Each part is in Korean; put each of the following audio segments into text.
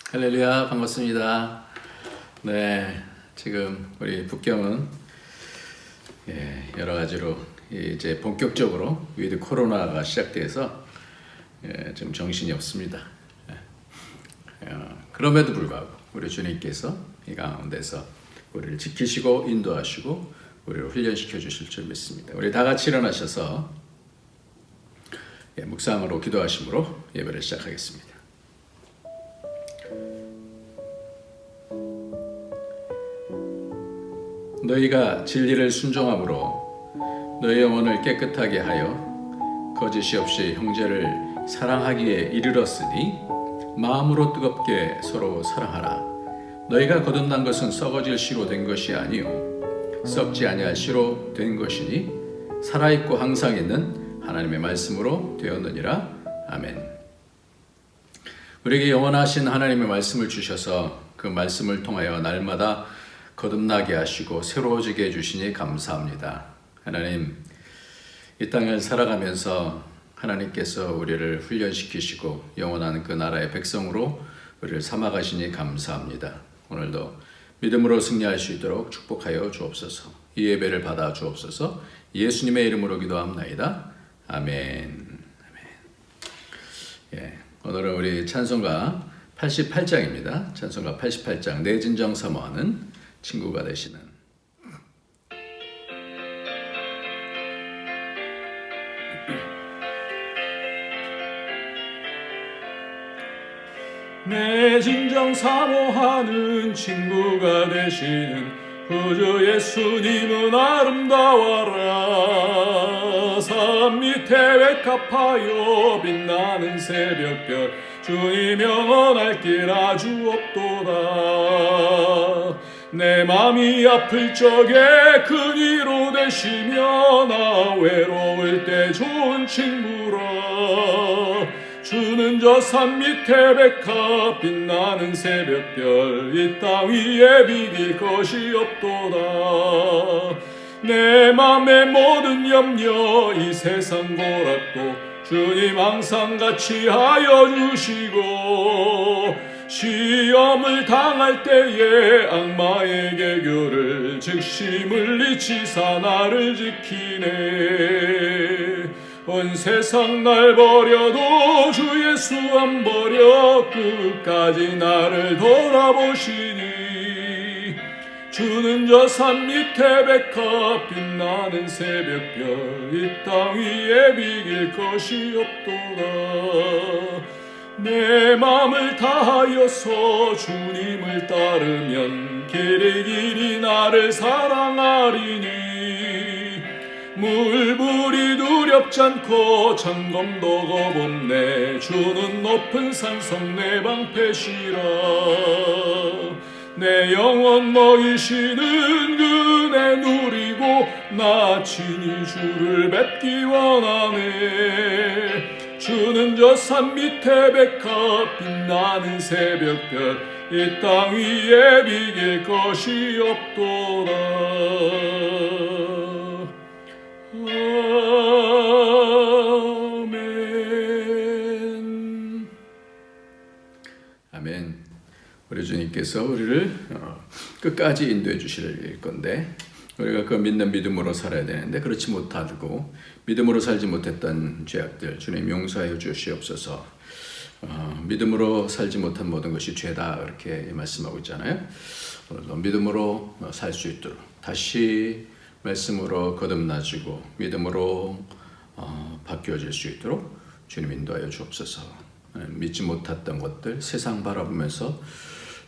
할렐루야, 반갑습니다. 네, 지금 우리 북경은 여러 가지로 이제 본격적으로 위드 코로나가 시작돼서 좀 정신이 없습니다. 그럼에도 불구하고 우리 주님께서 이 가운데서 우리를 지키시고 인도하시고 우리를 훈련시켜 주실 줄 믿습니다. 우리 다 같이 일어나셔서 묵상으로 기도하심으로 예배를 시작하겠습니다. 너희가 진리를 순종함으로 너희 영혼을 깨끗하게 하여 거짓이 없이 형제를 사랑하기에 이르렀으니 마음으로 뜨겁게 서로 사랑하라. 너희가 거듭난 것은 썩어질 씨로 된 것이 아니요 썩지 아니할 씨로 된 것이니 살아있고 항상 있는 하나님의 말씀으로 되었느니라. 아멘. 우리에게 영원하신 하나님의 말씀을 주셔서 그 말씀을 통하여 날마다 거듭나게 하시고 새로워지게 해주시니 감사합니다. 하나님, 이 땅을 살아가면서 하나님께서 우리를 훈련시키시고 영원한 그 나라의 백성으로 우리를 삼아가시니 감사합니다. 오늘도 믿음으로 승리할 수 있도록 축복하여 주옵소서. 이 예배를 받아 주옵소서. 예수님의 이름으로 기도합나이다. 아멘. 오늘은 우리 찬송가 88장입니다. 찬송가 88장 내 진정 사모하는 친구가 되시는 내 진정 사모하는 친구가 되시는 구주 예수님은 아름다워라. 산 밑에 외갑하여 빛나는 새벽별 주님 영원할 길 아주 없도다. 내 맘이 아플 적에 큰 위로 되시며 나 외로울 때 좋은 친구라. 주는 저 산 밑에 백합 빛나는 새벽별 이 땅 위에 비길 것이 없도다. 내 맘의 모든 염려 이 세상 고락도 주님 항상 같이 하여 주시고 시험을 당할 때에 악마의 개교를 즉시 물리치사 나를 지키네. 온 세상 날 버려도 주 예수 안 버려 끝까지 나를 돌아보시니 주는 저 산 밑에 백합 빛나는 새벽별 이 땅 위에 비길 것이 없도다. 내 맘을 다하여서 주님을 따르면 길이 나를 사랑하리니 물불이 두렵지 않고 장검도 겁없네. 주는 높은 산성 내 방패시라. 내 영혼 먹이시는 그네 누리고 나 친히 주를 뵙기 원하네. 주는 저 산 밑에 백합 빛나는 새벽별 이 땅 위에 비길 것이 없도다. 아멘. 아멘. 우리 주님께서 우리를 끝까지 인도해 주실 건데 우리가 그 믿는 믿음으로 살아야 되는데 그렇지 못하고 믿음으로 살지 못했던 죄악들 주님 용서하여 주시옵소서. 믿음으로 살지 못한 모든 것이 죄다 이렇게 말씀하고 있잖아요. 오늘도 믿음으로 살 수 있도록 다시 말씀으로 거듭나지고 믿음으로 바뀌어질 수 있도록 주님 인도하여 주옵소서. 믿지 못했던 것들 세상 바라보면서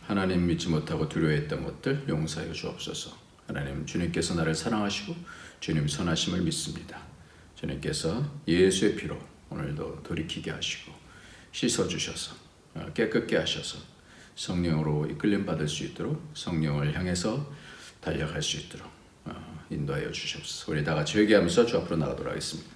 하나님 믿지 못하고 두려워했던 것들 용서하여 주옵소서. 하나님 주님께서 나를 사랑하시고 주님 선하심을 믿습니다. 주님께서 예수의 피로 오늘도 돌이키게 하시고 씻어주셔서 깨끗게 하셔서 성령으로 이끌림 받을 수 있도록 성령을 향해서 달려갈 수 있도록 인도하여 주시옵소서. 우리 다 같이 회개하면서 주 앞으로 나가도록 하겠습니다.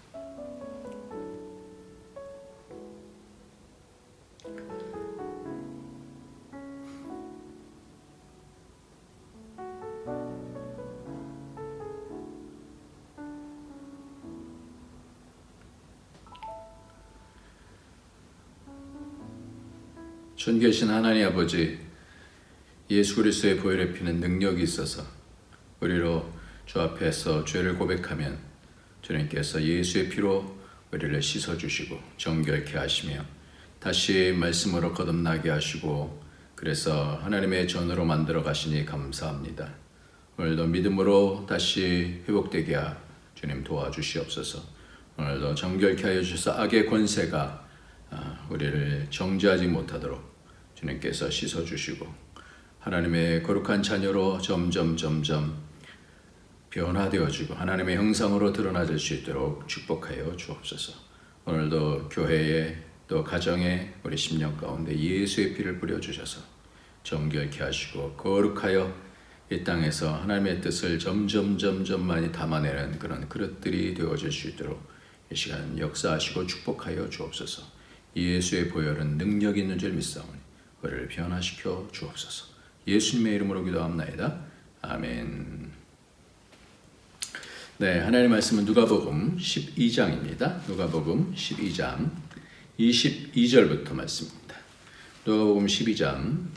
존귀하신 하나님 아버지, 예수 그리스도의 보혈에 피는 능력이 있어서 우리로 주 앞에서 죄를 고백하면 주님께서 예수의 피로 우리를 씻어주시고 정결케 하시며 다시 말씀으로 거듭나게 하시고 그래서 하나님의 전으로 만들어 가시니 감사합니다. 오늘도 믿음으로 다시 회복되게 주님 도와주시옵소서. 오늘도 정결케 하여 주셔서 악의 권세가 우리를 정죄하지 못하도록 주님께서 씻어주시고 하나님의 거룩한 자녀로 점점 변화되어지고 하나님의 형상으로 드러나질 수 있도록 축복하여 주옵소서. 오늘도 교회에 또 가정에 우리 심령 가운데 예수의 피를 뿌려주셔서 정결케 하시고 거룩하여 이 땅에서 하나님의 뜻을 점점 많이 담아내는 그런 그릇들이 되어질 수 있도록 이 시간 역사하시고 축복하여 주옵소서. 예수의 보혈은 능력 있는 줄 믿사오니 우리를 변화시켜 주옵소서. 예수님의 이름으로 기도합나이다. 아멘. 네, 하나님의 말씀은 누가복음 12장입니다. 누가복음 12장 22절부터 말씀입니다. 누가복음 12장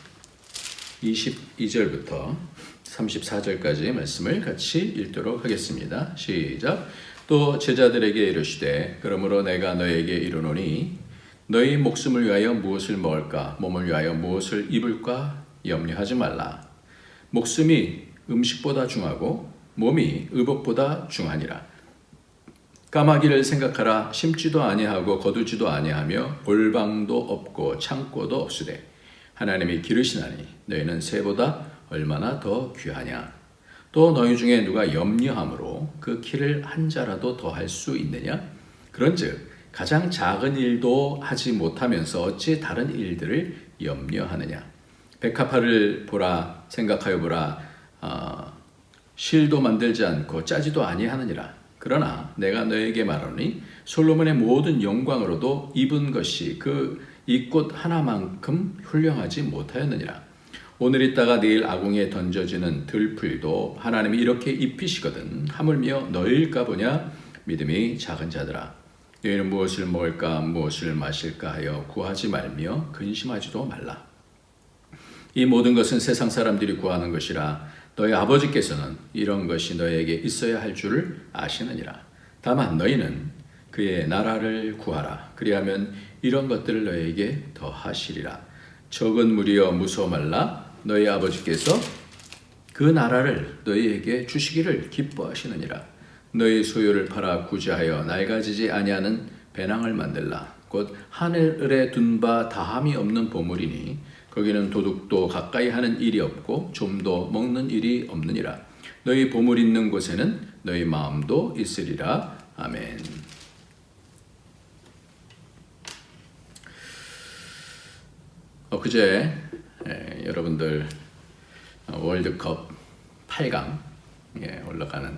22절부터 34절까지의 말씀을 같이 읽도록 하겠습니다. 시작. 또 제자들에게 이르시되 그러므로 내가 너에게 이르노니 너희 목숨을 위하여 무엇을 먹을까 몸을 위하여 무엇을 입을까 염려하지 말라. 목숨이 음식보다 중하고 몸이 의복보다 중하니라. 까마귀를 생각하라. 심지도 아니하고 거두지도 아니하며 골방도 없고 창고도 없으되 하나님이 기르시나니 너희는 새보다 얼마나 더 귀하냐. 또 너희 중에 누가 염려함으로 그 키를 한 자라도 더 할 수 있느냐. 그런즉 가장 작은 일도 하지 못하면서 어찌 다른 일들을 염려하느냐. 백합화를 보라. 생각하여 보라. 실도 만들지 않고 짜지도 아니하느니라. 그러나 내가 너에게 말하노니 솔로몬의 모든 영광으로도 입은 것이 그 이 꽃 하나만큼 훌륭하지 못하였느니라. 오늘 있다가 내일 아궁이에 던져지는 들풀도 하나님이 이렇게 입히시거든 하물며 너희일까 보냐. 믿음이 작은 자들아, 너희는 무엇을 먹을까 무엇을 마실까 하여 구하지 말며 근심하지도 말라. 이 모든 것은 세상 사람들이 구하는 것이라 너희 아버지께서는 이런 것이 너희에게 있어야 할 줄을 아시느니라. 다만 너희는 그의 나라를 구하라. 그리하면 이런 것들을 너희에게 더하시리라. 적은 무리여 무서워 말라. 너희 아버지께서 그 나라를 너희에게 주시기를 기뻐하시느니라. 너희 소유를 팔아 구제하여 낡아지지 아니하는 배낭을 만들라. 곧 하늘에 둔 바 다함이 없는 보물이니 거기는 도둑도 가까이 하는 일이 없고 좀도 먹는 일이 없느니라. 너희 보물 있는 곳에는 너희 마음도 있으리라. 아멘. 엊그제 여러분들 월드컵 8강 올라가는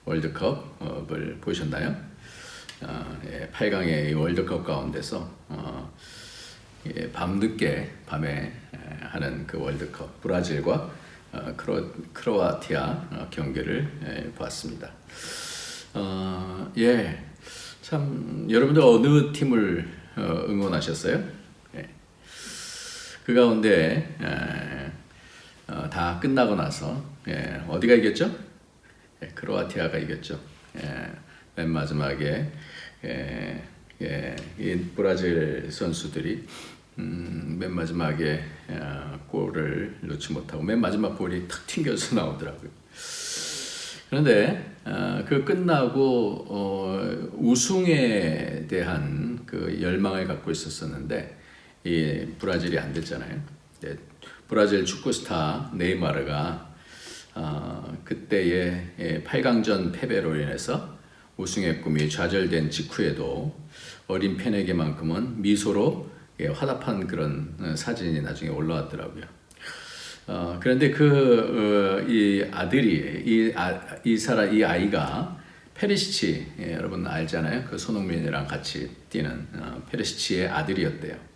월드컵을 보셨나요? 8강의 월드컵 가운데서 밤에 하는 그 월드컵 브라질과 크로아티아 경기를 봤습니다. 참 여러분들 어느 팀을 응원하셨어요? 그 가운데 다 끝나고 나서 어디가 이겼죠? 크로아티아가 이겼죠. 맨 마지막에 이 브라질 선수들이 맨 마지막에 골을 넣지 못하고 맨 마지막 볼이 탁 튕겨서 나오더라고요. 그런데 그 끝나고 우승에 대한 그 열망을 갖고 있었었는데 이 브라질이 안 됐잖아요. 브라질 축구 스타 네이마르가 그때의 8강전 패배로 인해서 우승의 꿈이 좌절된 직후에도 어린 팬에게만큼은 미소로 화답한 그런 사진이 나중에 올라왔더라고요. 그런데 이 아들이 이 아이가 페리시치 여러분 알잖아요. 그 손흥민이랑 같이 뛰는 페리시치의 아들이었대요.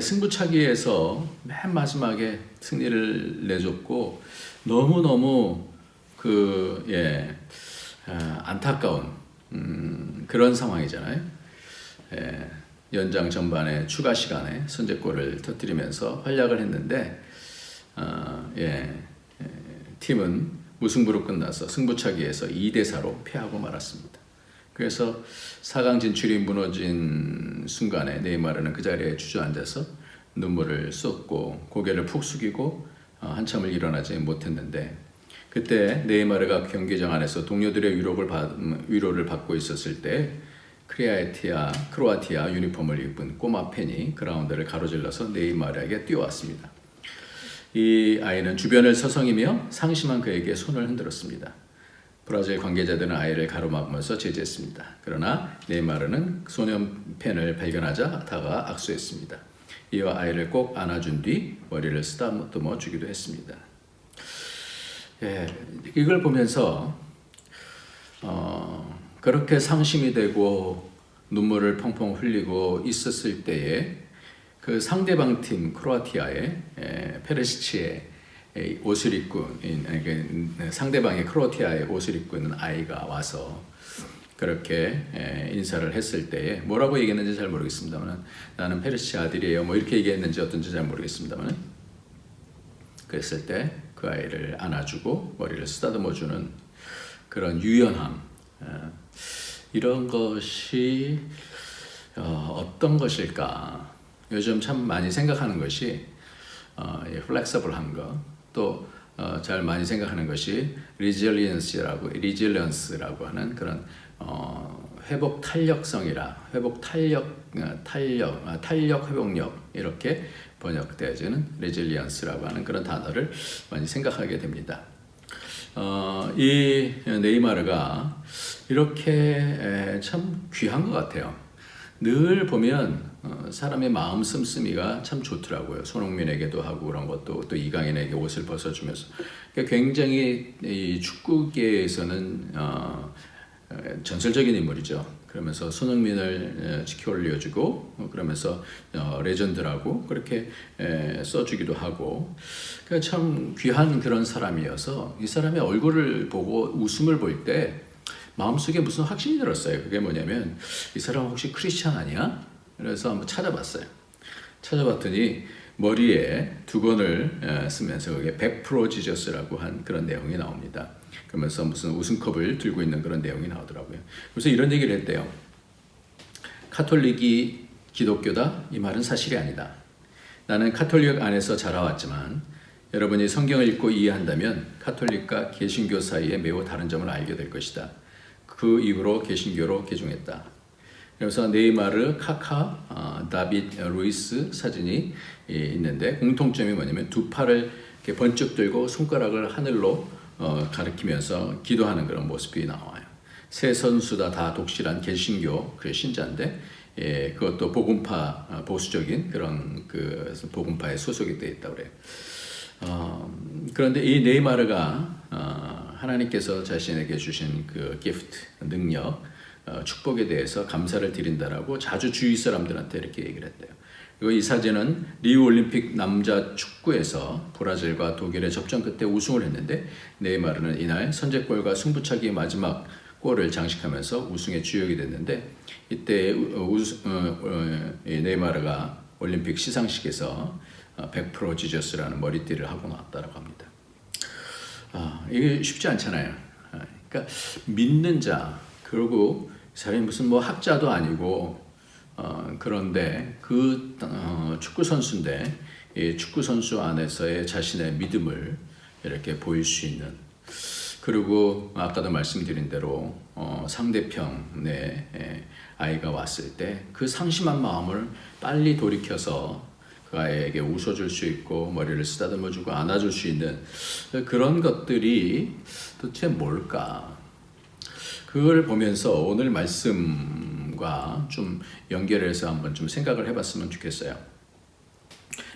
승부차기에서 맨 마지막에 승리를 내줬고 너무 안타까운 그런 상황이잖아요. 연장 전반에 추가 시간에 선제골을 터뜨리면서 활약을 했는데 팀은 무승부로 끝나서 승부차기에서 2대4로 패하고 말았습니다. 그래서 4강 진출이 무너진 순간에 네이마르는 그 자리에 주저앉아서 눈물을 쏟고 고개를 푹 숙이고 한참을 일어나지 못했는데, 그때 네이마르가 경기장 안에서 동료들의 위로를 받고 있었을 때 크로아티아 유니폼을 입은 꼬마 팬이 그라운드를 가로질러서 네이마르에게 뛰어왔습니다. 이 아이는 주변을 서성이며 상심한 그에게 손을 흔들었습니다. 브라질 관계자들은 아이를 가로막으면서 제지했습니다. 그러나 네이마르는 소년 팬을 발견하자 다가 악수했습니다. 이어 아이를 꼭 안아준 뒤 머리를 쓰다듬어 주기도 했습니다. 이걸 보면서 그렇게 상심이 되고 눈물을 펑펑 흘리고 있었을 때에 그 상대방 팀 크로아티아의 페르시치의 옷을 입고 상대방의 크로아티아의 옷을 입고 있는 아이가 와서 그렇게 인사를 했을 때에 뭐라고 얘기했는지 잘 모르겠습니다만, 나는 페르시 아들이에요 뭐 이렇게 얘기했는지 어떤지 잘 모르겠습니다만, 그랬을 때 그 아이를 안아주고 머리를 쓰다듬어주는 그런 유연함, 이런 것이 어떤 것일까? 요즘 참 많이 생각하는 것이 플렉서블한 거, 또 잘 많이 생각하는 것이 리질리언스라고 하는 그런 회복 탄력성이라 탄력 회복력 이렇게 번역되어지는 레질리언스라고 하는 그런 단어를 많이 생각하게 됩니다. 이 네이마르가 이렇게 참 귀한 것 같아요. 늘 보면 사람의 마음 씀씀이가 참 좋더라고요. 손흥민에게도 하고 그런 것도, 또 이강인에게 옷을 벗어주면서 굉장히 이 축구계에서는 전설적인 인물이죠. 그러면서 손흥민을 지켜 올려주고 그러면서 레전드라고 그렇게 써주기도 하고, 그러니까 참 귀한 그런 사람이어서 이 사람의 얼굴을 보고 웃음을 볼 때 마음속에 무슨 확신이 들었어요. 그게 뭐냐면, 이 사람 혹시 크리스찬 아니야? 그래서 한번 찾아봤더니 머리에 두건을 쓰면서 그게 100% 지저스라고 한 그런 내용이 나옵니다. 그러면서 무슨 우승컵을 들고 있는 그런 내용이 나오더라고요. 그래서 이런 얘기를 했대요. 카톨릭이 기독교다? 이 말은 사실이 아니다. 나는 카톨릭 안에서 자라왔지만 여러분이 성경을 읽고 이해한다면 카톨릭과 개신교 사이에 매우 다른 점을 알게 될 것이다. 그 이후로 개신교로 개종했다. 그래서 네이마르, 카카, 다빗, 루이스 사진이 있는데 공통점이 뭐냐면 두 팔을 이렇게 번쩍 들고 손가락을 하늘로 가리키면서 기도하는 그런 모습이 나와요. 세 선수 다 독실한 개신교 그 신자인데, 그것도 복음파 보수적인 그런 그 복음파에 소속이 되어 있다고 그래요. 그런데 이 네이마르가 하나님께서 자신에게 주신 그 기프트, 능력, 축복에 대해서 감사를 드린다라고 자주 주위 사람들한테 이렇게 얘기를 했대요. 그리고 이 사진은 리우 올림픽 남자 축구에서 브라질과 독일의 접전 끝에 우승을 했는데, 네이마르는 이날 선제골과 승부차기의 마지막 골을 장식하면서 우승의 주역이 됐는데, 이때 네이마르가 올림픽 시상식에서 100% 지저스라는 머리띠를 하고 나왔다고 합니다. 이게 쉽지 않잖아요. 그러니까 믿는 자, 그리고 사람이 무슨 뭐 학자도 아니고 그런데 그 축구 선수인데, 이 축구 선수 안에서의 자신의 믿음을 이렇게 보일 수 있는, 그리고 아까도 말씀드린 대로 상대편의 아이가 왔을 때 그 상심한 마음을 빨리 돌이켜서 그 아이에게 웃어줄 수 있고 머리를 쓰다듬어주고 안아줄 수 있는 그런 것들이 도대체 뭘까? 그걸 보면서 오늘 말씀과 좀 연결해서 한번 좀 생각을 해봤으면 좋겠어요.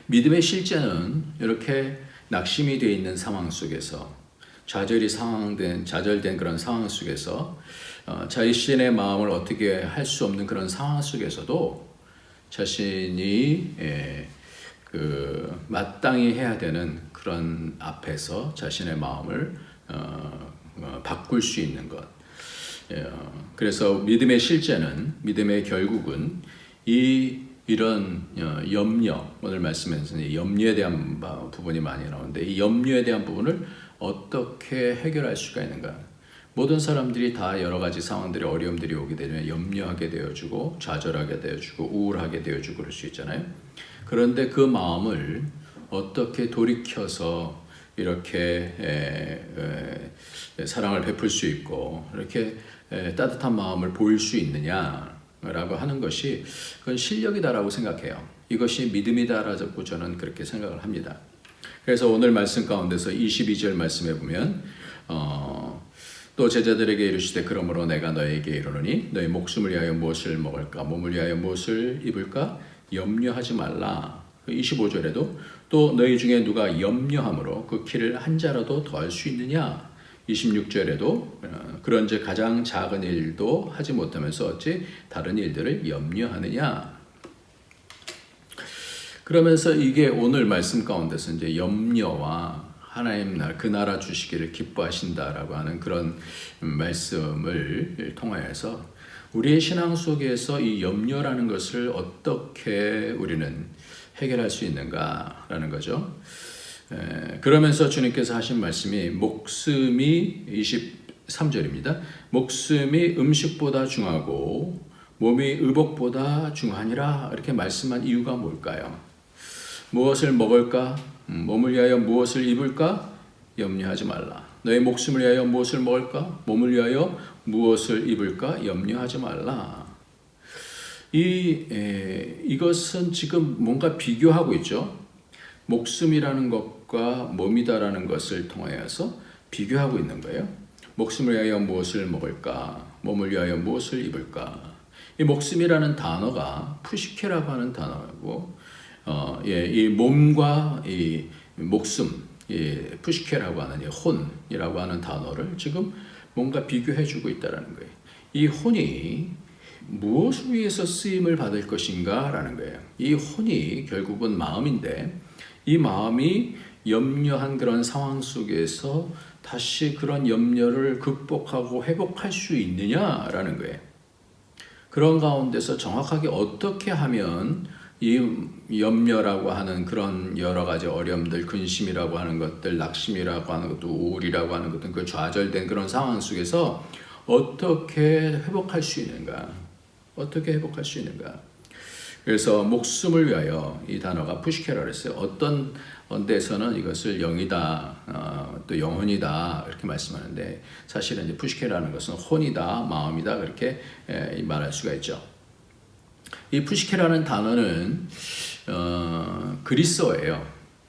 믿음의 실제는 이렇게 낙심이 되어 있는 상황 속에서, 좌절된 그런 상황 속에서 자신의 마음을 어떻게 할 수 없는 그런 상황 속에서도 자신이 마땅히 해야 되는 그런 앞에서 자신의 마음을 바꿀 수 있는 것. 그래서 믿음의 실제는, 믿음의 결국은 이런 염려, 오늘 말씀에서는 염려에 대한 부분이 많이 나오는데 이 염려에 대한 부분을 어떻게 해결할 수가 있는가? 모든 사람들이 다 여러 가지 상황들이 어려움들이 오게 되면 염려하게 되어주고 좌절하게 되어주고 우울하게 되어주고 그럴 수 있잖아요. 그런데 그 마음을 어떻게 돌이켜서 이렇게 사랑을 베풀 수 있고 이렇게 따뜻한 마음을 보일 수 있느냐라고 하는 것이 그건 실력이다라고 생각해요. 이것이 믿음이다라고 저는 그렇게 생각을 합니다. 그래서 오늘 말씀 가운데서 22절 말씀에 보면 또 제자들에게 이르시되 그러므로 내가 너에게 이르노니 너희 목숨을 위하여 무엇을 먹을까 몸을 위하여 무엇을 입을까 염려하지 말라. 25절에도 또 너희 중에 누가 염려함으로 그 키를 한 자라도 더할 수 있느냐. 26절에도 그런즉 가장 작은 일도 하지 못하면서 어찌 다른 일들을 염려하느냐. 그러면서 이게 오늘 말씀 가운데서 이제 염려와 하나님 나라 그 나라 주시기를 기뻐하신다라고 하는 그런 말씀을 통하여서 우리의 신앙 속에서 이 염려라는 것을 어떻게 우리는 해결할 수 있는가라는 거죠. 그러면서 주님께서 하신 말씀이 목숨이 23절입니다. 목숨이 음식보다 중하고 몸이 의복보다 중하니라 이렇게 말씀한 이유가 뭘까요? 무엇을 먹을까? 몸을 위하여 무엇을 입을까? 염려하지 말라. 너의 목숨을 위하여 무엇을 먹을까? 몸을 위하여 무엇을 입을까? 염려하지 말라. 이것은 지금 뭔가 비교하고 있죠. 목숨이라는 것과 몸이다라는 것을 통하여서 비교하고 있는 거예요. 목숨을 위하여 무엇을 먹을까? 몸을 위하여 무엇을 입을까? 이 목숨이라는 단어가 푸시케라고 하는 단어고, 이 몸과 이 목숨, 푸시케라고 하는 이 혼이라고 하는 단어를 지금 뭔가 비교해주고 있다라는 거예요. 이 혼이 무엇을 위해서 쓰임을 받을 것인가 라는 거예요. 이 혼이 결국은 마음인데 이 마음이 염려한 그런 상황 속에서 다시 그런 염려를 극복하고 회복할 수 있느냐라는 거예요. 그런 가운데서 정확하게 어떻게 하면 이 염려라고 하는 그런 여러 가지 어려움들, 근심이라고 하는 것들, 낙심이라고 하는 것도, 우울이라고 하는 것들, 그 좌절된 그런 상황 속에서 어떻게 회복할 수 있는가? 어떻게 회복할 수 있는가? 그래서 목숨을 위하여 이 단어가 푸시케라고 했어요. 어떤 데서는 이것을 영이다, 또 영혼이다 이렇게 말씀하는데 사실은 이제 푸시케라는 것은 혼이다, 마음이다 그렇게 말할 수가 있죠. 이 푸시케라는 단어는 그리스어예요.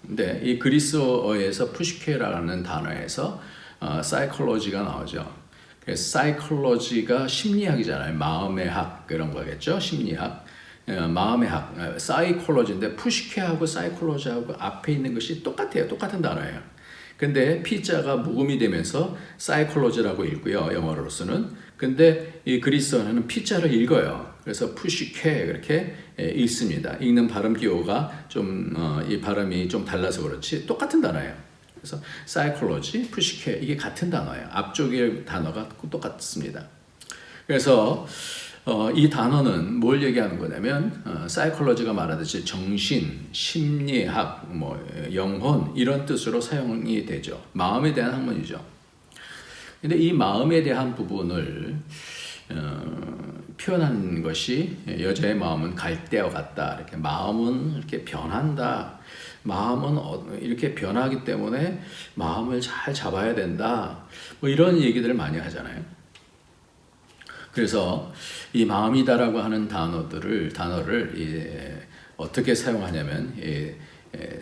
근데 이 그리스어에서 푸시케라는 단어에서 사이콜로지가 나오죠. 사이콜로지가 심리학이잖아요. 마음의 학 그런 거겠죠. 심리학, 마음의 학, 사이콜로지인데 푸시케하고 사이콜로지하고 앞에 있는 것이 똑같아요. 똑같은 단어예요. 근데 P자가 묵음이 되면서 사이콜로지라고 읽고요. 영어로서는. 근데 이 그리스어는 P자를 읽어요. 그래서 푸시케 그렇게 읽습니다. 읽는 발음 기호가 좀 이 발음이 좀 달라서 그렇지 똑같은 단어예요. 그래서 사이콜로지, 푸시케 이게 같은 단어예요. 앞쪽의 단어가 똑같습니다. 그래서 이 단어는 뭘 얘기하는 거냐면 사이콜로지가 말하듯이 정신, 심리학, 영혼 이런 뜻으로 사용이 되죠. 마음에 대한 학문이죠. 근데 이 마음에 대한 부분을 표현한 것이 여자의 마음은 갈대와 같다. 이렇게 마음은 이렇게 변한다. 마음은 이렇게 변하기 때문에 마음을 잘 잡아야 된다. 이런 얘기들을 많이 하잖아요. 그래서 이 마음이다라고 하는 단어를 어떻게 사용하냐면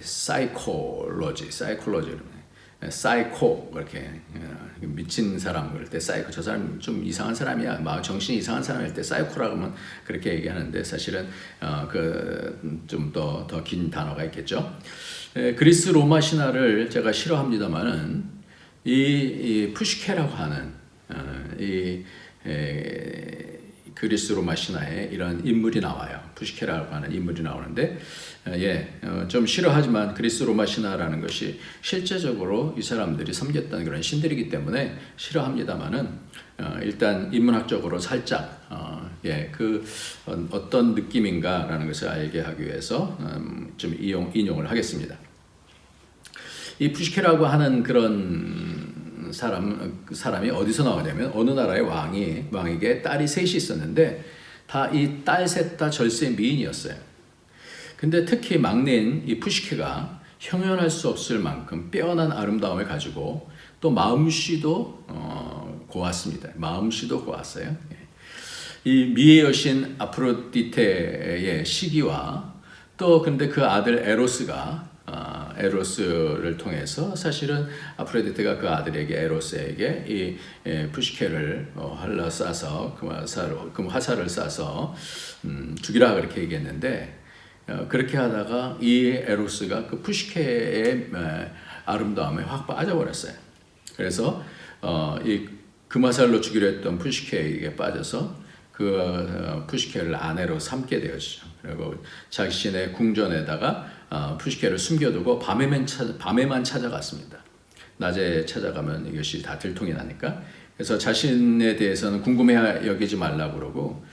사이코 그렇게 미친 사람 그럴 때 사이코 저 사람 좀 이상한 사람이야 마음 정신이 이상한 사람일 때 사이코라고 하면 그렇게 얘기하는데 사실은 그 좀 더 긴 단어가 있겠죠. 그리스 로마 신화를 제가 싫어합니다만은 이 푸시케라고 하는 이 그리스 로마 신화에 이런 인물이 나와요. 푸시케라고 하는 인물이 나오는데 좀 싫어하지만 그리스 로마 신화라는 것이 실제적으로 이 사람들이 섬겼던 그런 신들이기 때문에 싫어합니다만은 일단 인문학적으로 살짝 그 어떤 느낌인가라는 것을 알게 하기 위해서 좀 인용을 하겠습니다. 이 푸시케라고 하는 그런 사람이 어디서 나오냐면 어느 나라의 왕에게 딸이 셋이 있었는데 다 이 딸 셋 다 절세 미인이었어요. 근데 특히 막내인 이 푸시케가 형용할 수 없을 만큼 빼어난 아름다움을 가지고 또 마음씨도 고왔습니다. 마음씨도 고왔어요. 이 미의 여신 아프로디테의 시기와 또 근데 그 아들 에로스를 통해서 사실은 아프로디테가 그 아들에게 에로스에게 이 푸시케를 활로 쏴서 그 화살을 쏴서 죽이라 그렇게 얘기했는데 그렇게 하다가 이 에로스가 그 푸시케의 아름다움에 확 빠져버렸어요. 그래서 이 금화살로 죽이려 했던 푸시케에게 빠져서 그 푸시케를 아내로 삼게 되었죠. 그리고 자신의 궁전에다가 푸시케를 숨겨두고 밤에만 찾아갔습니다. 낮에 찾아가면 이것이 다 들통이 나니까. 그래서 자신에 대해서는 궁금해 여기지 말라고 그러고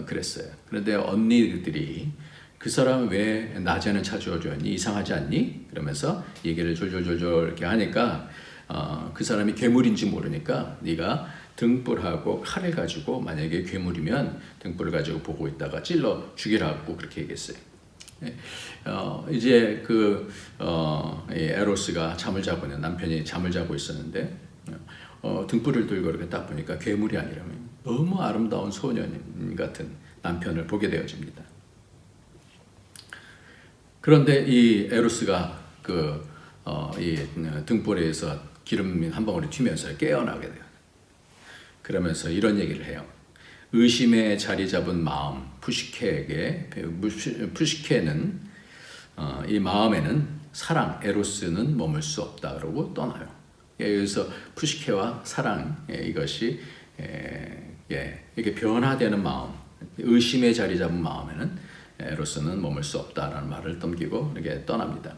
그랬어요. 그런데 언니들이 그 사람 왜 낮에는 찾아오니 이상하지 않니? 그러면서 얘기를 졸졸졸졸 이렇게 하니까 그 사람이 괴물인지 모르니까 네가 등불하고 칼을 가지고 만약에 괴물이면 등불을 가지고 보고 있다가 찔러 죽이라고 그렇게 얘기했어요. 이제 에로스가 잠을 자고 있는 남편이 잠을 자고 있었는데 등불을 들고 이렇게 딱 보니까 괴물이 아니라면 너무 아름다운 소년 같은 남편을 보게 되어집니다. 그런데 이 에로스가 이 등불에서 기름 한 방울이 튀면서 깨어나게 돼요. 그러면서 이런 얘기를 해요. 의심에 자리 잡은 마음, 푸시케는 이 마음에는 사랑, 에로스는 머물 수 없다. 그러고 떠나요. 여기서 푸시케와 사랑 이것이 이렇게 변화되는 마음, 의심에 자리 잡은 마음에는 에로스는 머물 수 없다라는 말을 넘기고 이렇게 떠납니다.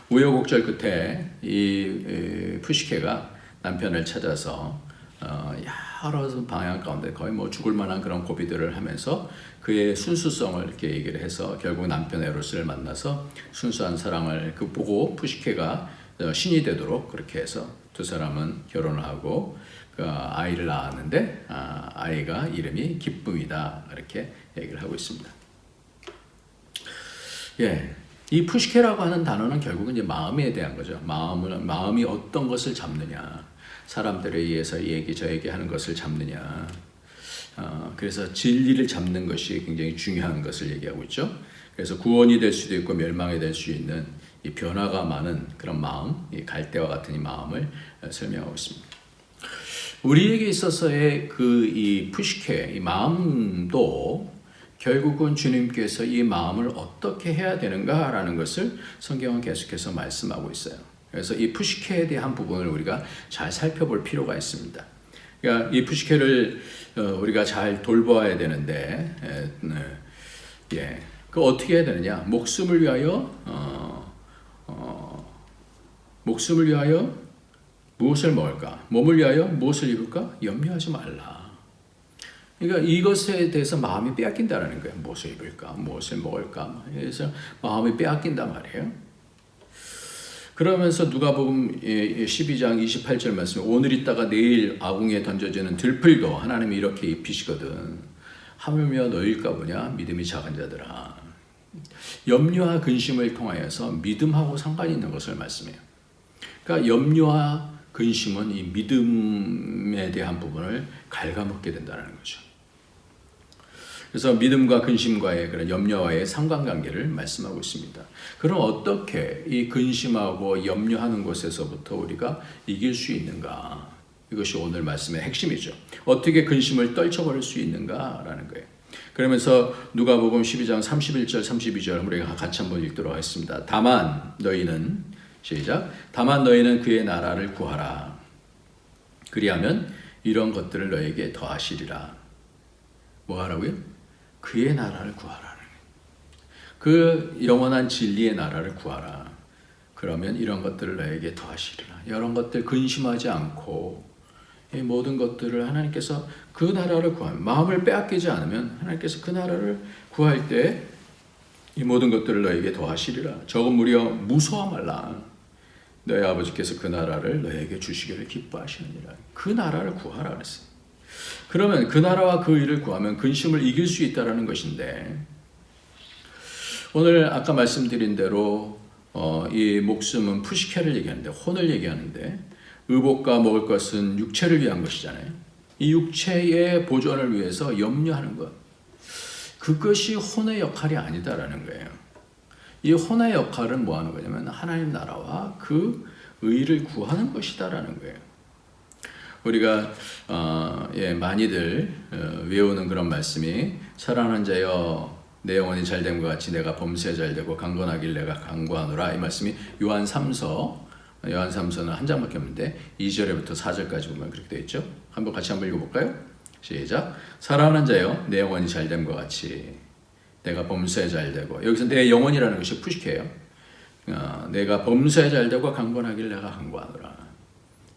우여곡절 끝에 이 푸시케가 남편을 찾아서 여러 방향 가운데 거의 뭐 죽을 만한 그런 고비들을 하면서 그의 순수성을 이렇게 얘기를 해서 결국 남편 에로스를 만나서 순수한 사랑을 보고 푸시케가 신이 되도록 그렇게 해서 두 사람은 결혼을 하고 아이를 낳았는데 아이가 이름이 기쁨이다 이렇게 얘기를 하고 있습니다. 이 푸시케라고 하는 단어는 결국은 이제 마음에 대한 거죠. 마음이 어떤 것을 잡느냐, 사람들에 의해서 이 얘기 저 얘기 하는 것을 잡느냐. 그래서 진리를 잡는 것이 굉장히 중요한 것을 얘기하고 있죠. 그래서 구원이 될 수도 있고 멸망이 될 수 있는 이 변화가 많은 그런 마음, 이 갈대와 같은 이 마음을 설명하고 있습니다. 우리에게 있어서의 이 푸시케, 이 마음도 결국은 주님께서 이 마음을 어떻게 해야 되는가라는 것을 성경은 계속해서 말씀하고 있어요. 그래서 이 푸시케에 대한 부분을 우리가 잘 살펴볼 필요가 있습니다. 그러니까 이 푸시케를 우리가 잘 돌봐야 되는데, 그 어떻게 해야 되느냐? 목숨을 위하여 무엇을 먹을까? 몸을 위하여 무엇을 입을까? 염려하지 말라. 그러니까 이것에 대해서 마음이 빼앗긴다는 거예요. 무엇을 입을까? 무엇을 먹을까? 그래서 마음이 빼앗긴단 말이에요. 그러면서 누가복음 12장 28절 말씀, 오늘 있다가 내일 아궁이에 던져지는 들풀도 하나님이 이렇게 입히시거든. 하물며 너희일까 보냐? 믿음이 작은 자들아. 염려와 근심을 통하여서 믿음하고 상관이 있는 것을 말씀해요. 그러니까 염려와 근심은 이 믿음에 대한 부분을 갉아먹게 된다는 거죠. 그래서 믿음과 근심과의 그런 염려와의 상관관계를 말씀하고 있습니다. 그럼 어떻게 이 근심하고 염려하는 것에서부터 우리가 이길 수 있는가? 이것이 오늘 말씀의 핵심이죠. 어떻게 근심을 떨쳐버릴 수 있는가라는 거예요. 그러면서 누가복음 12장 31절 32절 우리가 같이 한번 읽도록 하겠습니다. 다만 너희는 시작. 다만 너희는 그의 나라를 구하라. 그리하면 이런 것들을 너에게 더하시리라. 뭐 하라고요? 그의 나라를 구하라. 그 영원한 진리의 나라를 구하라. 그러면 이런 것들을 너에게 더하시리라. 이런 것들 근심하지 않고 이 모든 것들을 하나님께서 그 나라를 구하면, 마음을 빼앗기지 않으면 하나님께서 그 나라를 구할 때 이 모든 것들을 너에게 더하시리라. 적은 무려 무서워 말라. 너희 아버지께서 그 나라를 너에게 주시기를 기뻐하시느니라. 그 나라를 구하라 그랬어요. 그러면 그 나라와 그 일을 구하면 근심을 이길 수 있다는 것인데, 오늘 아까 말씀드린 대로 이 목숨은 푸시케를 얘기하는데, 혼을 얘기하는데, 의복과 먹을 것은 육체를 위한 것이잖아요. 이 육체의 보존을 위해서 염려하는 것, 그것이 혼의 역할이 아니다라는 거예요. 이 혼의 역할은 뭐 하는 거냐면 하나님 나라와 그 의를 구하는 것이다라는 거예요. 우리가 많이들 외우는 그런 말씀이, 사랑하는 자여 내 영혼이 잘됨과 같이 내가 범사에 잘되고 강건하길 내가 간구하노라. 이 말씀이 요한 3서는 한 장밖에 없는데 2절부터 4절까지 보면 그렇게 되어 있죠. 같이 한번 읽어볼까요? 시작. 사랑하는 자여 내 영혼이 잘됨과 같이 내가 범사에 잘되고, 여기서 내 영혼이라는 것이 푸시케예요. 내가 범사에 잘되고 강건하길 내가 간구하노라.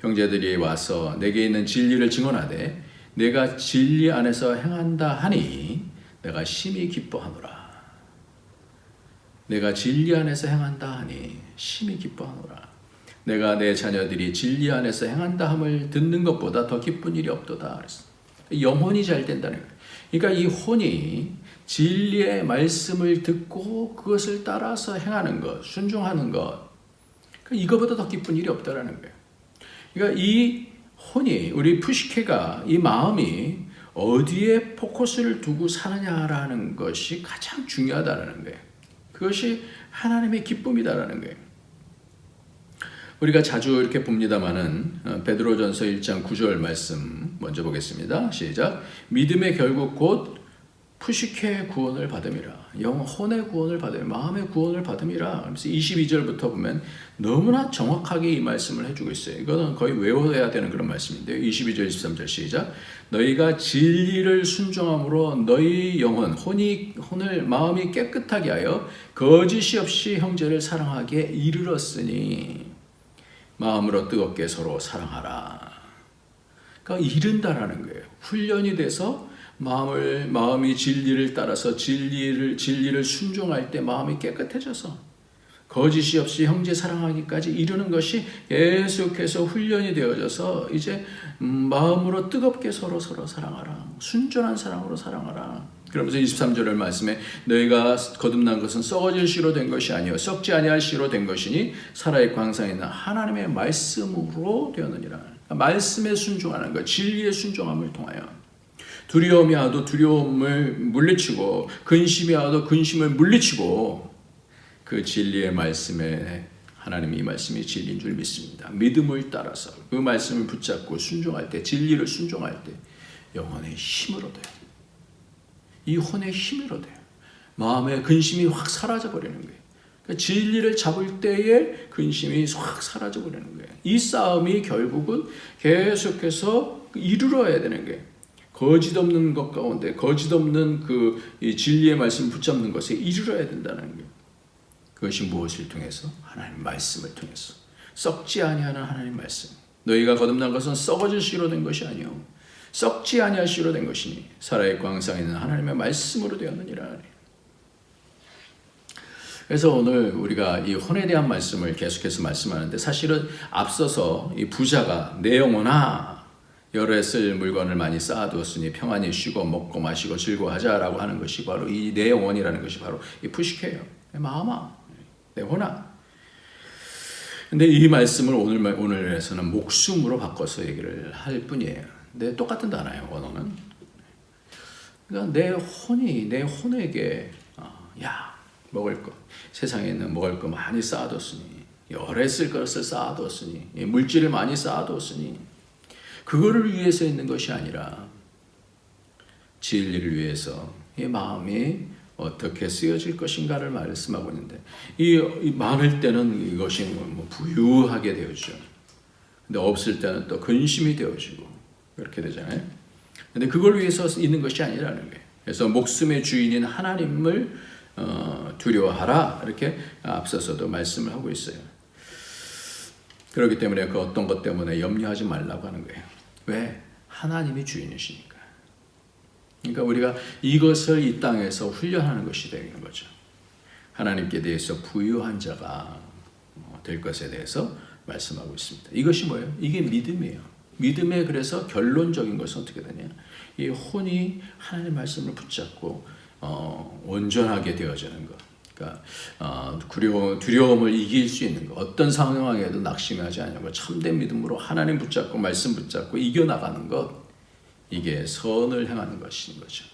형제들이 와서 내게 있는 진리를 증언하되 내가 진리 안에서 행한다 하니 내가 심히 기뻐하노라. 내가 진리 안에서 행한다 하니 심히 기뻐하노라. 내가 내 자녀들이 진리 안에서 행한다 함을 듣는 것보다 더 기쁜 일이 없도다 그랬어. 영혼이 잘 된다는 거예요. 그러니까 이 혼이 진리의 말씀을 듣고 그것을 따라서 행하는 것, 순종하는 것, 이거보다 더 기쁜 일이 없다라는 거예요. 그러니까 이 혼이, 우리 푸시케가, 이 마음이 어디에 포커스를 두고 사느냐라는 것이 가장 중요하다라는 거예요. 그것이 하나님의 기쁨이다라는 거예요. 우리가 자주 이렇게 봅니다마는 베드로전서 1장 9절 말씀 먼저 보겠습니다. 시작. 믿음의 결국 곧 푸시케의 구원을 받음이라. 영혼의 구원을 받음이라. 마음의 구원을 받음이라. 그래서 22절부터 보면 너무나 정확하게 이 말씀을 해주고 있어요. 이거는 거의 외워야 되는 그런 말씀인데요. 22절 23절 시작. 너희가 진리를 순종함으로 너희 영혼, 혼을 마음이 깨끗하게 하여 거짓이 없이 형제를 사랑하기에 이르렀으니 마음으로 뜨겁게 서로 사랑하라. 그러니까 이른다라는 거예요. 훈련이 돼서 마음이 진리를 따라서 진리를 순종할 때 마음이 깨끗해져서 거짓이 없이 형제 사랑하기까지 이르는 것이 계속해서 훈련이 되어져서 이제 마음으로 뜨겁게 서로 사랑하라. 순전한 사랑으로 사랑하라. 그러면서 23절을 말씀에 너희가 거듭난 것은 썩어질 씨로 된 것이 아니요 썩지 아니할 씨로 된 것이니 살아있고 항상 있는 하나님의 말씀으로 되었느니라. 말씀에 순종하는 것, 진리의 순종함을 통하여 두려움이 와도 두려움을 물리치고 근심이 와도 근심을 물리치고 그 진리의 말씀에 하나님이 이 말씀이 진리인 줄 믿습니다. 믿음을 따라서 그 말씀을 붙잡고 순종할 때, 진리를 순종할 때 영혼의 힘으로 돼요. 이 혼의 힘으로 돼요. 마음의 근심이 확 사라져버리는 거예요. 그러니까 진리를 잡을 때에 근심이 확 사라져버리는 거예요. 이 싸움이 결국은 계속해서 이루어야 되는 거예요. 거짓 없는 것 가운데, 거짓 없는 이 진리의 말씀을 붙잡는 것에 이르러야 된다는 거예요. 그것이 무엇을 통해서? 하나님 말씀을 통해서. 썩지 아니하는 하나님 말씀. 너희가 거듭난 것은 썩어질 씨로 된 것이 아니요 썩지 아니할 씨로 된 것이니 살아있고 항상 있는 하나님의 말씀으로 되었느니라. 그래서 오늘 우리가 이 혼에 대한 말씀을 계속해서 말씀하는데, 사실은 앞서서 이 부자가 내 영혼아 여러 해 쓸 물건을 많이 쌓아두었으니 평안히 쉬고 먹고 마시고 즐거워하자라고 하는 것이 바로 이 내 영혼이라는 것이 바로 이 푸시케예요. 내 마음아, 내 혼아. 근데 이 말씀을 오늘에서는 목숨으로 바꿔서 얘기를 할 뿐이에요. 근데 똑같은 단어예요, 원어는. 그러니까 내 혼에게 먹을 것, 세상에 있는 먹을 것 많이 쌓아뒀으니, 여러 해 쓸 것을 쌓아뒀으니, 물질을 많이 쌓아뒀으니, 그거를 위해서 있는 것이 아니라 진리를 위해서 이 마음이 어떻게 쓰여질 것인가를 말씀하고 있는데, 이 많을 때는 이것이 부유하게 되어지죠. 근데 없을 때는 또 근심이 되어지고 그렇게 되잖아요. 근데 그걸 위해서 있는 것이 아니라는 거예요. 그래서 목숨의 주인인 하나님을 두려워하라, 이렇게 앞서서도 말씀을 하고 있어요. 그렇기 때문에 그 어떤 것 때문에 염려하지 말라고 하는 거예요. 왜? 하나님이 주인이시니까. 그러니까 우리가 이것을 이 땅에서 훈련하는 것이 되는 거죠. 하나님께 대해서 부유한 자가 될 것에 대해서 말씀하고 있습니다. 이것이 뭐예요? 이게 믿음이에요. 믿음의 그래서 결론적인 것은 어떻게 되냐? 이 혼이 하나님의 말씀을 붙잡고 온전하게 되어지는 것. 그러니까 두려움을 이길 수 있는 것. 어떤 상황에도 낙심하지 않고 참된 믿음으로 하나님 붙잡고 말씀 붙잡고 이겨나가는 것. 이게 선을 행하는 것인 거죠.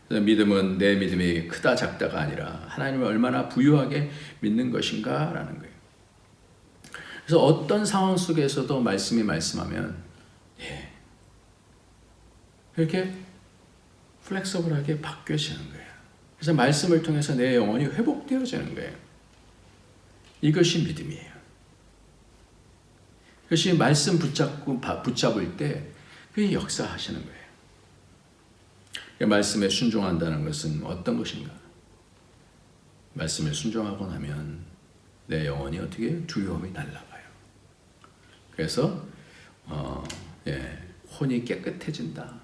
그래서 믿음은 내 믿음이 크다 작다가 아니라 하나님을 얼마나 부유하게 믿는 것인가라는 거예요. 그래서 어떤 상황 속에서도 말씀이 말씀하면 이렇게 플렉서블하게 바뀌어지는 거예요. 그래서 말씀을 통해서 내 영혼이 회복되어지는 거예요. 이것이 믿음이에요. 그것이 말씀 붙잡을 때 그게 역사하시는 거예요. 말씀에 순종한다는 것은 어떤 것인가? 말씀에 순종하고 나면 내 영혼이 어떻게 두려움이 날아가요. 그래서 혼이 깨끗해진다.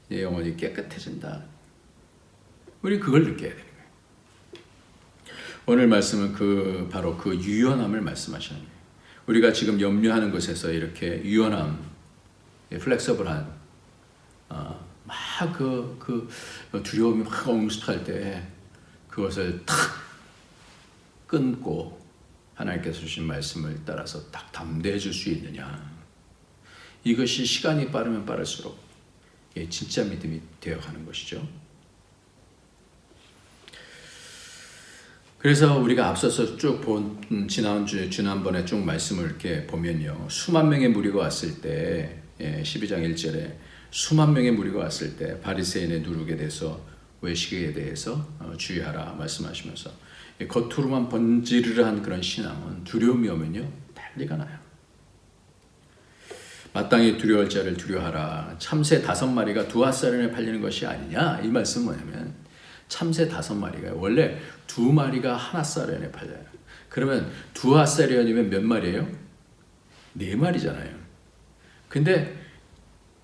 내 영혼이 깨끗해진다. 우리 그걸 느껴야 되는 거예요. 오늘 말씀은 바로 그 유연함을 말씀하시는 거예요. 우리가 지금 염려하는 것에서 이렇게 유연함, 플렉서블한 막 그 두려움이 막 엄습할 때 그것을 탁 끊고 하나님께서 주신 말씀을 따라서 딱 담대해질 수 있느냐. 이것이 시간이 빠르면 빠를수록 진짜 믿음이 되어가는 것이죠. 그래서 우리가 앞서서 쭉 본 지난번에 쭉 말씀을 이렇게 보면요. 수만 명의 무리가 왔을 때 12장 1절에 수만 명의 무리가 왔을 때 바리새인의 누룩에 대해서 외식에 대해서 주의하라 말씀하시면서 겉으로만 번지르르한 그런 신앙은 두려움이 오면요 난리가 나요. 마땅히 두려워할 자를 두려워하라. 참새 5마리가 2핫살원에 팔리는 것이 아니냐. 이 말씀은 뭐냐면 참새 5마리가 원래 2마리가 1핫살원에 팔려요. 그러면 2핫살원이면 몇 마리예요? 4마리잖아요. 근데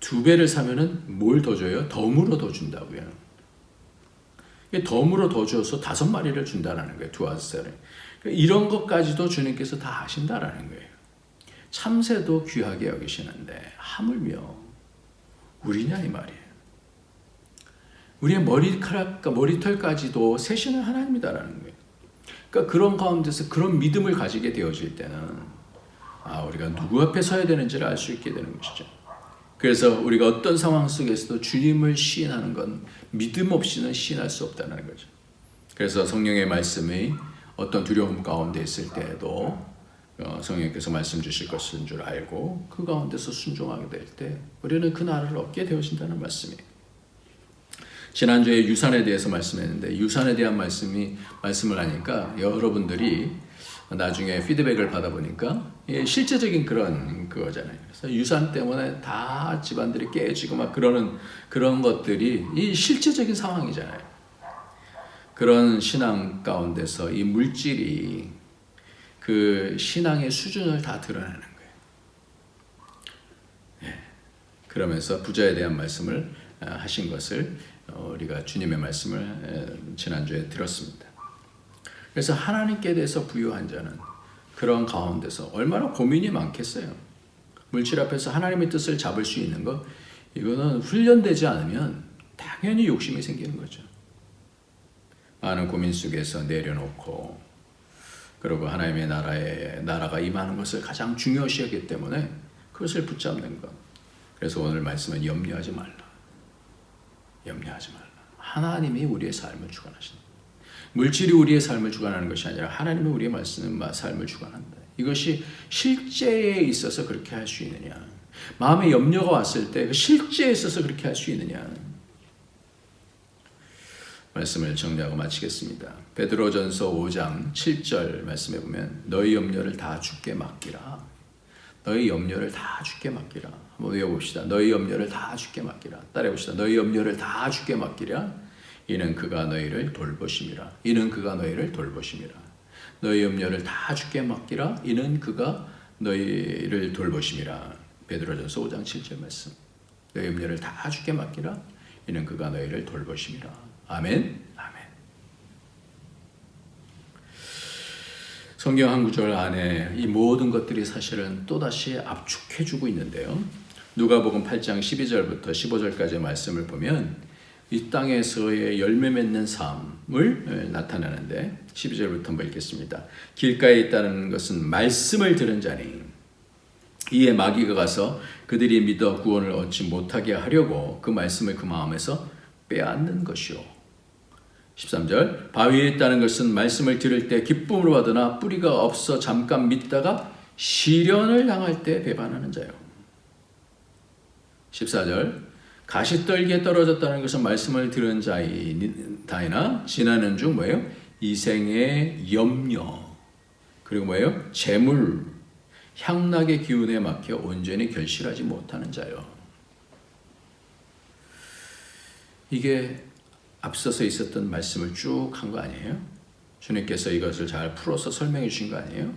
2배를 사면은 뭘 더 줘요? 덤으로 더 준다고요. 덤으로 더 줘서 5마리를 준다라는 거예요. 2핫살원. 이런 것까지도 주님께서 다 하신다라는 거예요. 참새도 귀하게 여기시는데 하물며 우리냐 이 말이에요. 우리의 머리털까지도 세시는 하나님이다라는 거예요. 그러니까 그런 가운데서 그런 믿음을 가지게 되어질 때는 우리가 누구 앞에 서야 되는지를 알 수 있게 되는 것이죠. 그래서 우리가 어떤 상황 속에서도 주님을 시인하는 건 믿음 없이는 시인할 수 없다는 거죠. 그래서 성령의 말씀이 어떤 두려움 가운데 있을 때에도 성령께서 말씀 주실 것인 줄 알고 그 가운데서 순종하게 될 때 우리는 그 나라를 얻게 되어진다는 말씀이에요. 지난주에 유산에 대해서 말씀했는데 유산에 대한 말씀을 하니까 여러분들이 나중에 피드백을 받아보니까 실제적인 그거잖아요. 그래서 유산 때문에 다 집안들이 깨지고 막 그런 것들이 이 실제적인 상황이잖아요. 그런 신앙 가운데서 이 물질이 그 신앙의 수준을 다 드러내는 거예요. 그러면서 부자에 대한 말씀을 하신 것을 우리가 주님의 말씀을 지난주에 들었습니다. 그래서 하나님께 대해서 부유한 자는 그런 가운데서 얼마나 고민이 많겠어요. 물질 앞에서 하나님의 뜻을 잡을 수 있는 것, 이거는 훈련되지 않으면 당연히 욕심이 생기는 거죠. 많은 고민 속에서 내려놓고 그리고 하나님의 나라가 임하는 것을 가장 중요시하기 때문에 그것을 붙잡는 것. 그래서 오늘 말씀은 염려하지 말라. 염려하지 말라. 하나님이 우리의 삶을 주관하신다. 물질이 우리의 삶을 주관하는 것이 아니라 하나님이 우리의 삶을 주관한다. 이것이 실제에 있어서 그렇게 할 수 있느냐. 마음에 염려가 왔을 때 그 실제에 있어서 그렇게 할 수 있느냐. 말씀을 정리하고 마치겠습니다. 베드로전서 5장 7절 말씀해 보면 너희 염려를 다 주께 맡기라. 너희 염려를 다 주께 맡기라. 한번 외워봅시다. 너희 염려를 다 주께 맡기라. 따라해봅시다. 너희 염려를 다 주께 맡기라. 이는 그가 너희를 돌보심이라. 이는 그가 너희를 돌보심이라. 너희 염려를 다 주께 맡기라. 이는 그가 너희를 돌보심이라. 베드로전서 5장 7절 말씀. 너희 염려를 다 주께 맡기라. 이는 그가 너희를 돌보심이라. 아멘. 아멘. 성경 한 구절 안에 이 모든 것들이 사실은 또다시 압축해주고 있는데요. 누가복음 8장 12절부터 15절까지의 말씀을 보면 이 땅에서의 열매 맺는 삶을 나타내는데 12절부터 한번 읽겠습니다. 길가에 있다는 것은 말씀을 들은 자니 이에 마귀가 가서 그들이 믿어 구원을 얻지 못하게 하려고 그 말씀을 그 마음에서 빼앗는 것이요. 13절 바위에 있다는 것은 말씀을 들을 때 기쁨으로 받으나 뿌리가 없어 잠깐 믿다가 시련을 당할 때 배반하는 자요. 14절 가시떨기에 떨어졌다는 것은 말씀을 들은 자이나 지나는 중 뭐예요? 이생의 염려 그리고 뭐예요? 재물 향락의 기운에 막혀 온전히 결실하지 못하는 자요. 이게 앞서서 있었던 말씀을 쭉 한 거 아니에요? 주님께서 이것을 잘 풀어서 설명해 주신 거 아니에요?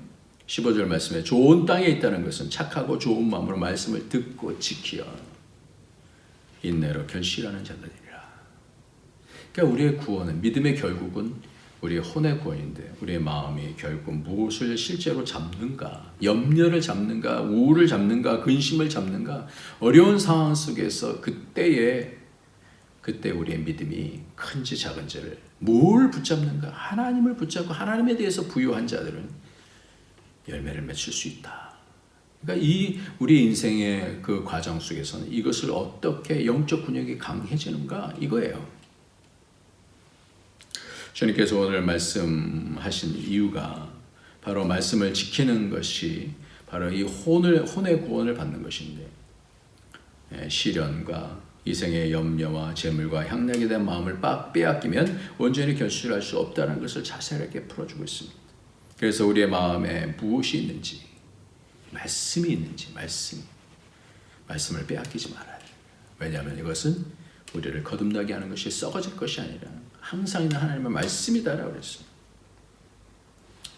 15절 말씀에 좋은 땅에 있다는 것은 착하고 좋은 마음으로 말씀을 듣고 지키어 인내로 결실하는 자들이라. 그러니까 우리의 구원은 믿음의 결국은 우리의 혼의 구원인데 우리의 마음이 결국 무엇을 실제로 잡는가, 염려를 잡는가, 우울을 잡는가, 근심을 잡는가, 어려운 상황 속에서 그때 우리의 믿음이 큰지 작은지를 뭘 붙잡는가, 하나님을 붙잡고 하나님에 대해서 부유한 자들은 열매를 맺을 수 있다. 그러니까 이 우리 인생의 그 과정 속에서는 이것을 어떻게 영적 근육이 강해지는가 이거예요. 주님께서 오늘 말씀하신 이유가 바로 말씀을 지키는 것이 바로 이 혼의 구원을 받는 것인데 시련과 이생의 염려와 재물과 향락에 대한 마음을 빼앗기면 온전히 결실할 수 없다는 것을 자세하게 풀어주고 있습니다. 그래서 우리의 마음에 무엇이 있는지 말씀이 있는지 말씀을 빼앗기지 말아야 돼요. 왜냐하면 이것은 우리를 거듭나게 하는 것이 썩어질 것이 아니라 항상 있는 하나님의 말씀이다라고 그랬어요.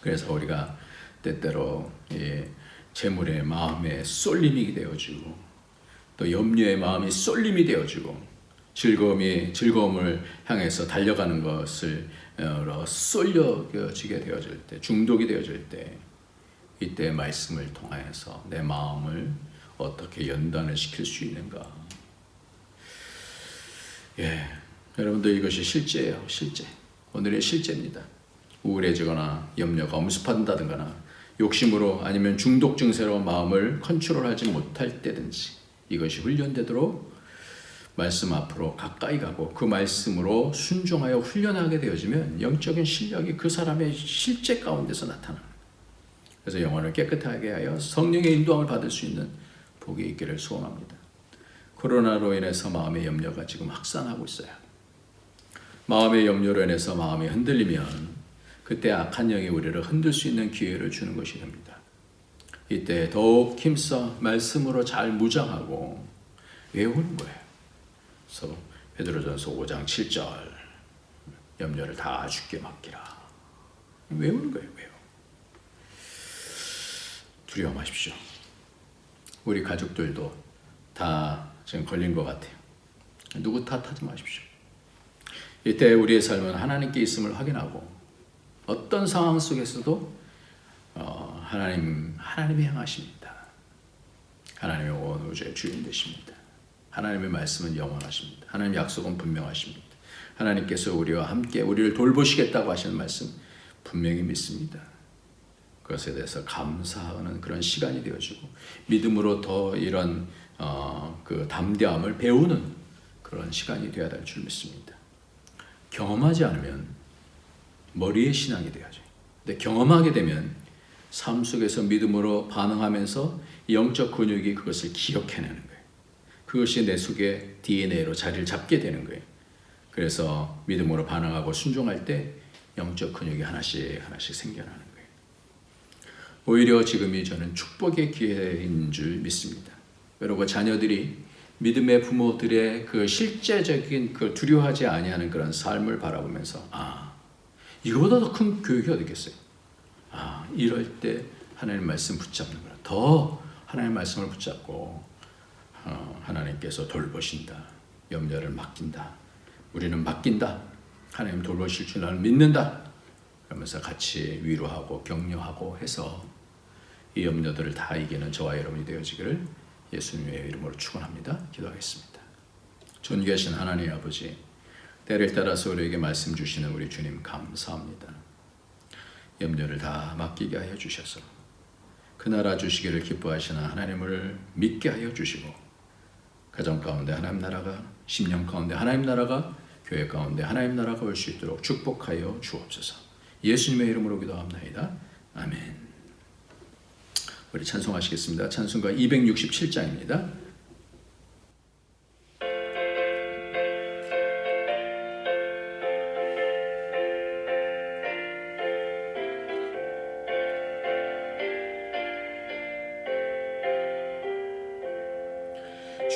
그래서 우리가 때때로 재물의 마음에 쏠림이 되어지고 또 염려의 마음이 쏠림이 되어지고 즐거움을 향해서 달려가는 것을 쏠려지게 되어질 때 중독이 되어질 때 이때 말씀을 통하여서 내 마음을 어떻게 연단을 시킬 수 있는가. 여러분들 이것이 실제예요. 실제. 오늘의 실제입니다. 우울해지거나 염려가 엄습한다든가 욕심으로 아니면 중독 증세로 마음을 컨트롤하지 못할 때든지 이것이 훈련되도록 말씀 앞으로 가까이 가고 그 말씀으로 순종하여 훈련하게 되어지면 영적인 실력이 그 사람의 실제 가운데서 나타납니다. 그래서 영혼을 깨끗하게 하여 성령의 인도함을 받을 수 있는 복이 있기를 소원합니다. 코로나로 인해서 마음의 염려가 지금 확산하고 있어요. 마음의 염려로 인해서 마음이 흔들리면 그때 악한 영이 우리를 흔들 수 있는 기회를 주는 것이 됩니다. 이때 더욱 힘써 말씀으로 잘 무장하고 외우는 거예요. 그래서 베드로전서 5장 7절 염려를 다 주께 맡기라. 외우는 거예요. 두려워 마십시오. 우리 가족들도 다 지금 걸린 것 같아요. 누구 탓하지 마십시오. 이때 우리의 삶은 하나님께 있음을 확인하고 어떤 상황 속에서도 하나님이 향하십니다. 하나님의 온 우주의 주인 되십니다. 하나님의 말씀은 영원하십니다. 하나님의 약속은 분명하십니다. 하나님께서 우리와 함께 우리를 돌보시겠다고 하시는 말씀 분명히 믿습니다. 그것에 대해서 감사하는 그런 시간이 되어지고 믿음으로 더 이런 그 담대함을 배우는 그런 시간이 되어야 될 줄 믿습니다. 경험하지 않으면 머리의 신앙이 되어야죠. 근데 경험하게 되면 삶 속에서 믿음으로 반응하면서 영적 근육이 그것을 기억해내는 거예요. 그것이 내 속에 DNA로 자리를 잡게 되는 거예요. 그래서 믿음으로 반응하고 순종할 때 영적 근육이 하나씩 생겨나는 거예요. 오히려 지금이 저는 축복의 기회인 줄 믿습니다. 여러분 자녀들이 믿음의 부모들의 그 실제적인 그 두려워하지 아니하는 그런 삶을 바라보면서 이거보다 더 큰 교육이 어디 있겠어요? 이럴 때 하나님 말씀 붙잡는 거라 더 하나님의 말씀을 붙잡고 하나님께서 돌보신다. 염려를 맡긴다. 우리는 맡긴다. 하나님 돌보실 줄 나는 믿는다. 그러면서 같이 위로하고 격려하고 해서 이 염려들을 다 이기는 저와 여러분이 되어지기를 예수님의 이름으로 축원합니다. 기도하겠습니다. 존귀하신 하나님 아버지, 때를 따라서 우리에게 말씀 주시는 우리 주님 감사합니다. 염려를 다 맡기게 하여 주셔서 그 나라 주시기를 기뻐하시는 하나님을 믿게 하여 주시고, 가정 가운데 하나님 나라가, 심령 가운데 하나님 나라가, 교회 가운데 하나님 나라가 올 수 있도록 축복하여 주옵소서. 예수님의 이름으로 기도합나이다. 아멘. 우리 찬송하시겠습니다. 찬송가 267장입니다.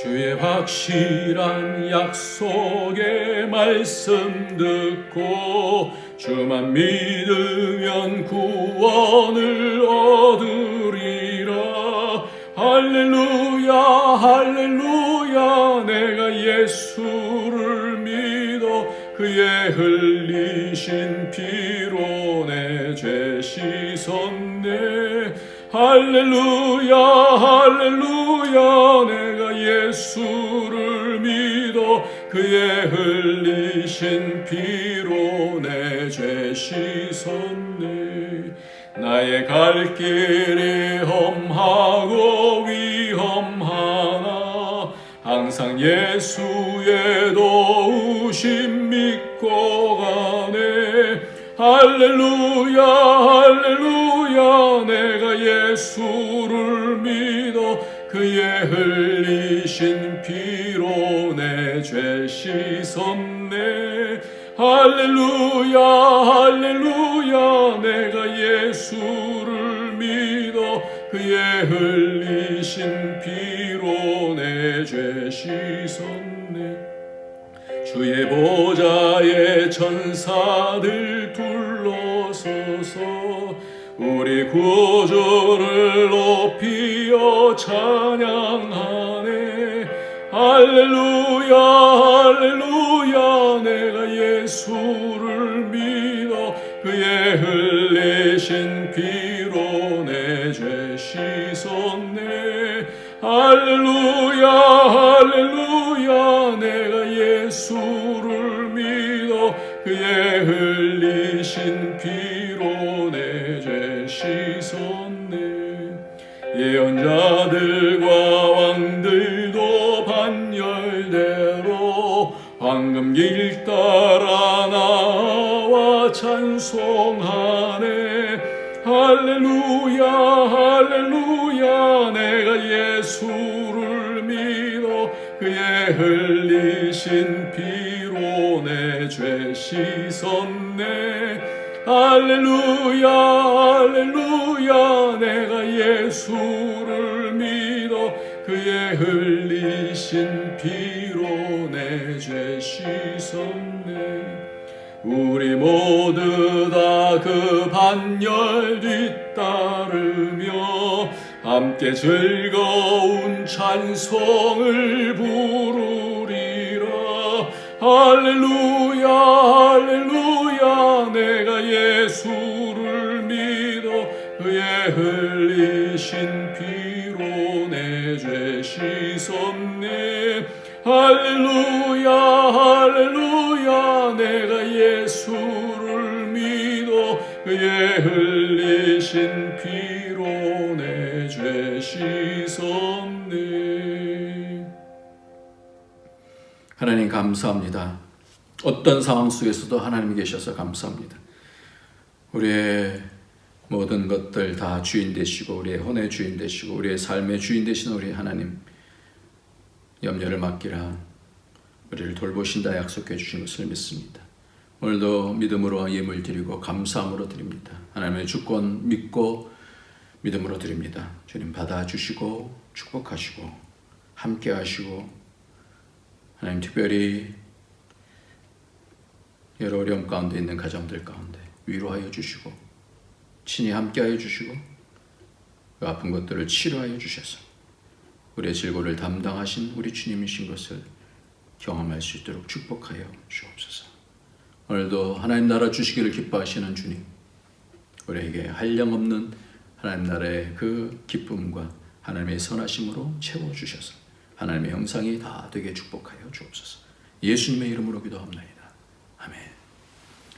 주의 확실한 약속의 말씀 듣고 주만 믿으면 구원을 얻으리라. 할렐루야 할렐루야, 내가 예수를 믿어 그의 흘리신 피로 내 죄 씻었네. 할렐루야 할렐루야, 내가 예수를 믿어 그의 흘리신 피로 내 죄 씻었네. 나의 갈 길이 험하고 위험하나 항상 예수의 도우심 믿고 가네. 할렐루야 할렐루야, 내가 예수를 믿어 그의 흘리신 피로 내 죄 씻었네. 할렐루야 할렐루야, 내가 예수를 믿어 그의 흘리신 피로 내 죄 씻었네. 주의 보좌에 천사들 둘러서서 우리 구주를 높이어 찬양하네. 할렐루야 할렐루야, 내가 예수를 믿어 그의 흘리신 피로 내 죄 씻었네. 할렐루야 할렐루야, 내가 예수를 믿어 그의 흘리신 피로 내 죄 씻었네. 예언자들과 왕들도 반열대로 황금 길 따라 나와 찬송하네. 할렐루야 할렐루야, 내가 예수를 믿어 그의 흘리신 피로 내 죄 씻었네. 할렐루야 할렐루야, 내가 예수를 믿어 그의 흘리신 피로 내 죄 씻었네. 우리 모두 다 그 반열 뒤따르며 함께 즐거운 찬송을 부르리라. 할렐루야 할렐루야, 내가 예수를 믿어 그의 흘리신 피로 내 죄 씻었네. 할렐루야 할렐루야, 내가 예수를 믿어 그의 흘리신 피로 내 죄 씻었네. 하나님 감사합니다. 어떤 상황 속에서도 하나님이 계셔서 감사합니다. 우리의 모든 것들 다 주인 되시고 우리의 혼의 주인 되시고 우리의 삶의 주인 되신 우리 하나님, 염려를 맡기라 우리를 돌보신다 약속해 주신 것을 믿습니다. 오늘도 믿음으로 예물 드리고 감사함으로 드립니다. 하나님의 주권 믿고 믿음으로 드립니다. 주님 받아주시고 축복하시고 함께 하시고, 하나님 특별히 여러 어려움 가운데 있는 가정들 가운데 위로하여 주시고 친히 함께 하여 주시고 그 아픈 것들을 치료하여 주셔서 우리의 질고를 담당하신 우리 주님이신 것을 경험할 수 있도록 축복하여 주옵소서. 오늘도 하나님 나라 주시기를 기뻐하시는 주님, 우리에게 한량없는 하나님 나라의 그 기쁨과 하나님의 선하심으로 채워주셔서 하나님의 형상이 다 되게 축복하여 주옵소서. 예수님의 이름으로 기도합나이다. 아멘.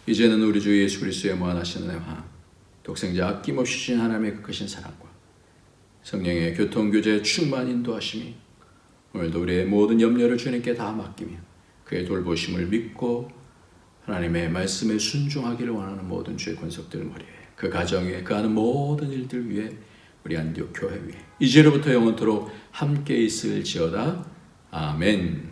이제는 우리 주 예수 그리스도의 무한하신 은혜와 독생자 아낌없이 주신 하나님의 그 크신 사랑과 성령의 교통교제 충만 인도하심이 오늘도 우리의 모든 염려를 주님께 다 맡기며 그의 돌보심을 믿고 하나님의 말씀에 순종하기를 원하는 모든 주의 권속들 머리에 그 가정 위에 그 하는 모든 일들 위에 우리 안디옥 교회 위에 이제로부터 영원토록 함께 있을지어다. 아멘.